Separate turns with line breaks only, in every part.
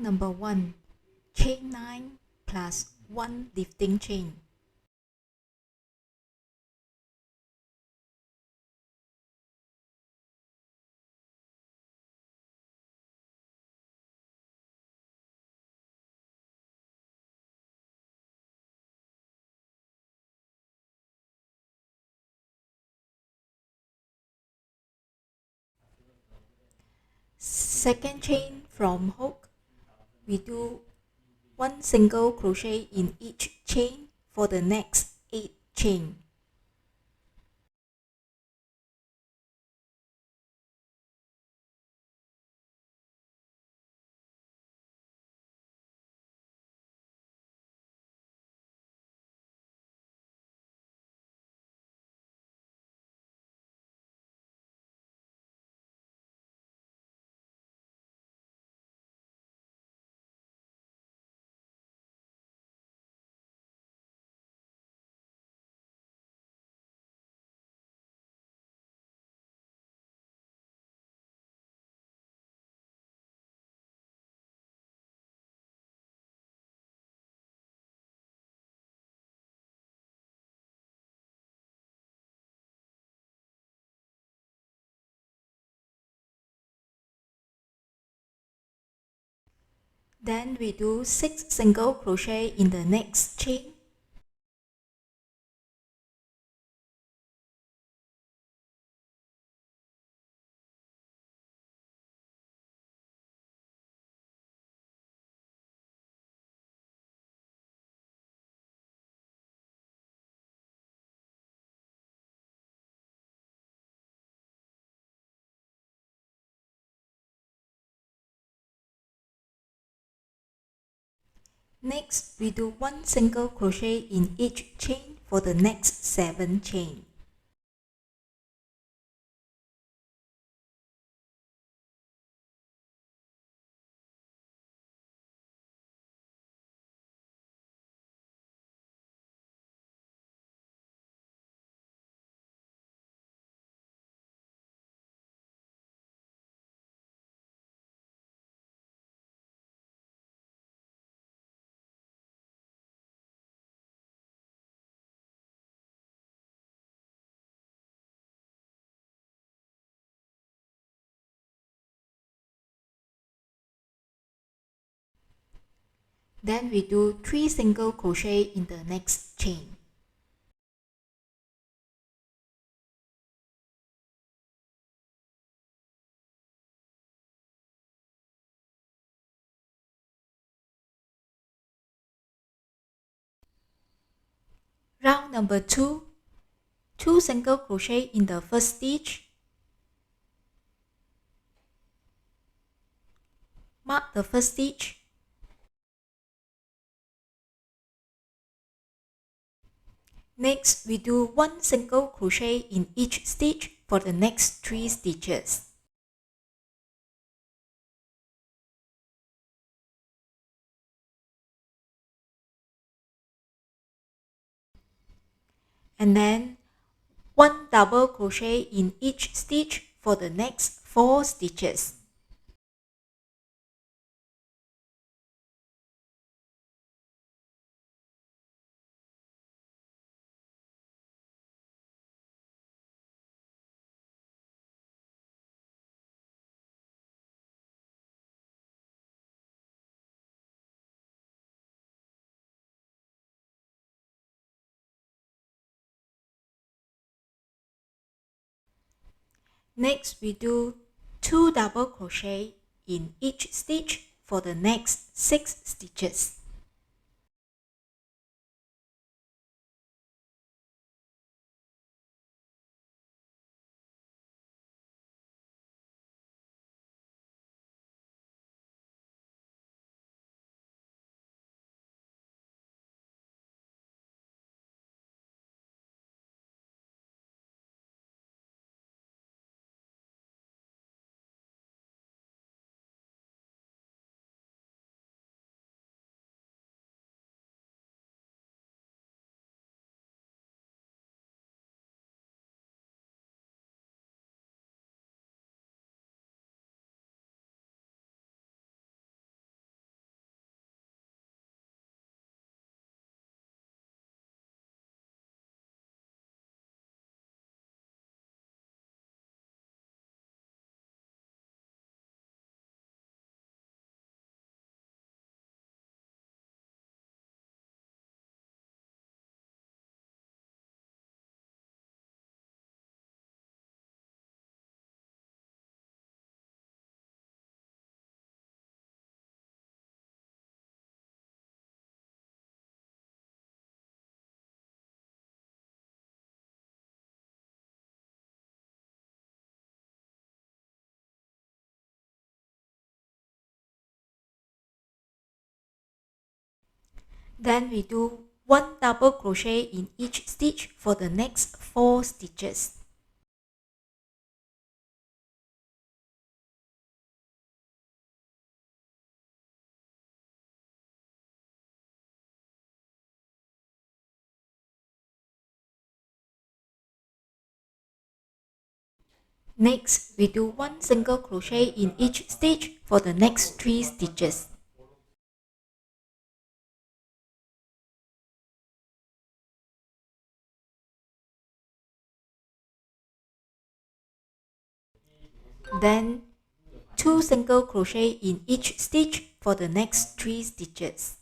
number 1, chain 9 plus 1 lifting chain. Second chain from hook, we do 1 single crochet in each chain for the next 8 chain. Then we do 6 single crochet in the next chain. Next, we do 1 single crochet in each chain for the next 7 chain. Then we do 3 single crochet in the next chain. Round number 2, 2 single crochet in the first stitch. Mark the first stitch. Next, we do 1 single crochet in each stitch for the next 3 stitches. And then 1 double crochet in each stitch for the next 4 stitches. Next, we do 2 double crochet in each stitch for the next 6 stitches. Then we do 1 double crochet in each stitch for the next 4 stitches. Next, we do 1 single crochet in each stitch for the next 3 stitches. Then 2 single crochet in each stitch for the next 3 stitches.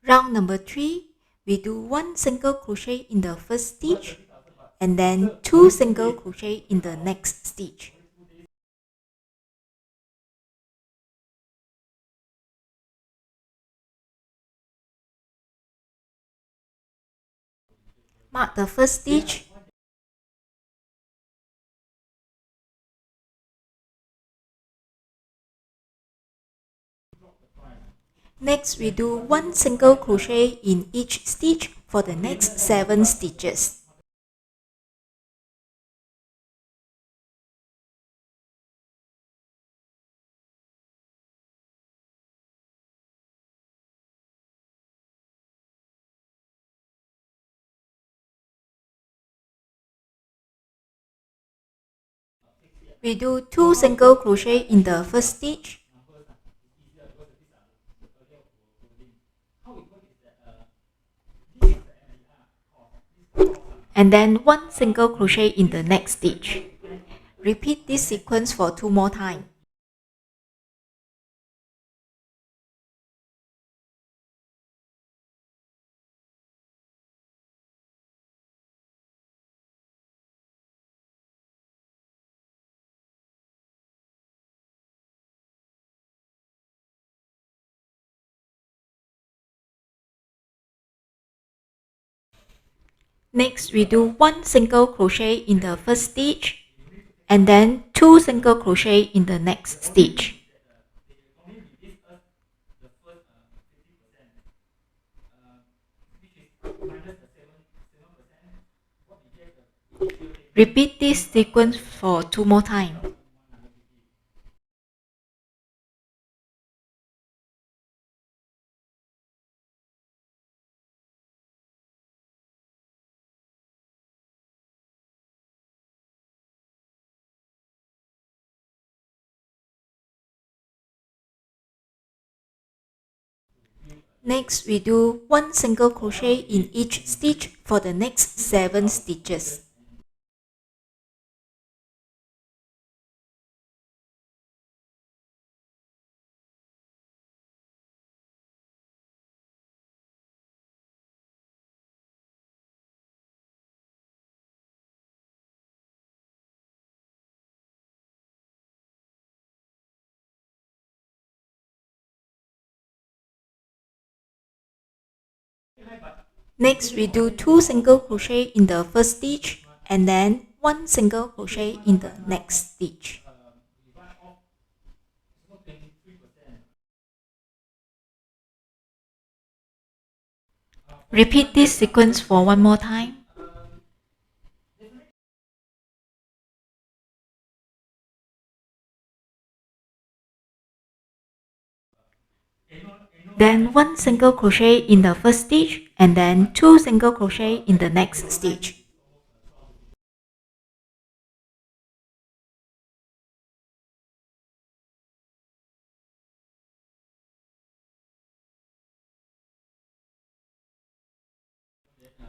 Round number 3, we do 1 single crochet in the first stitch and then 2 single crochet in the next stitch. Mark the first stitch. Next, we do 1 single crochet in each stitch for the next 7 stitches. We do 2 single crochet in the first stitch and then 1 single crochet in the next stitch. Repeat this sequence for 2 more times. Next, we do 1 single crochet in the first stitch and then 2 single crochet in the next stitch. Repeat this sequence for 2 more times. Next, we do 1 single crochet in each stitch for the next 7 stitches. Next, we do 2 single crochet in the first stitch and then 1 single crochet in the next stitch. Repeat this sequence for 1 more time. Then 1 single crochet in the first stitch and then 2 single crochet in the next stitch.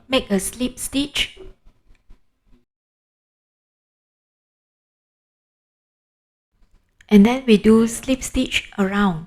Make a slip stitch and then we do slip stitch around.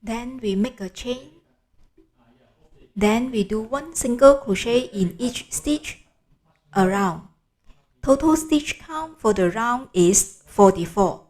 Then we make a chain. Then we do 1 single crochet in each stitch around. Total stitch count for the round is 44.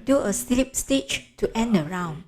Do a slip stitch to end the round.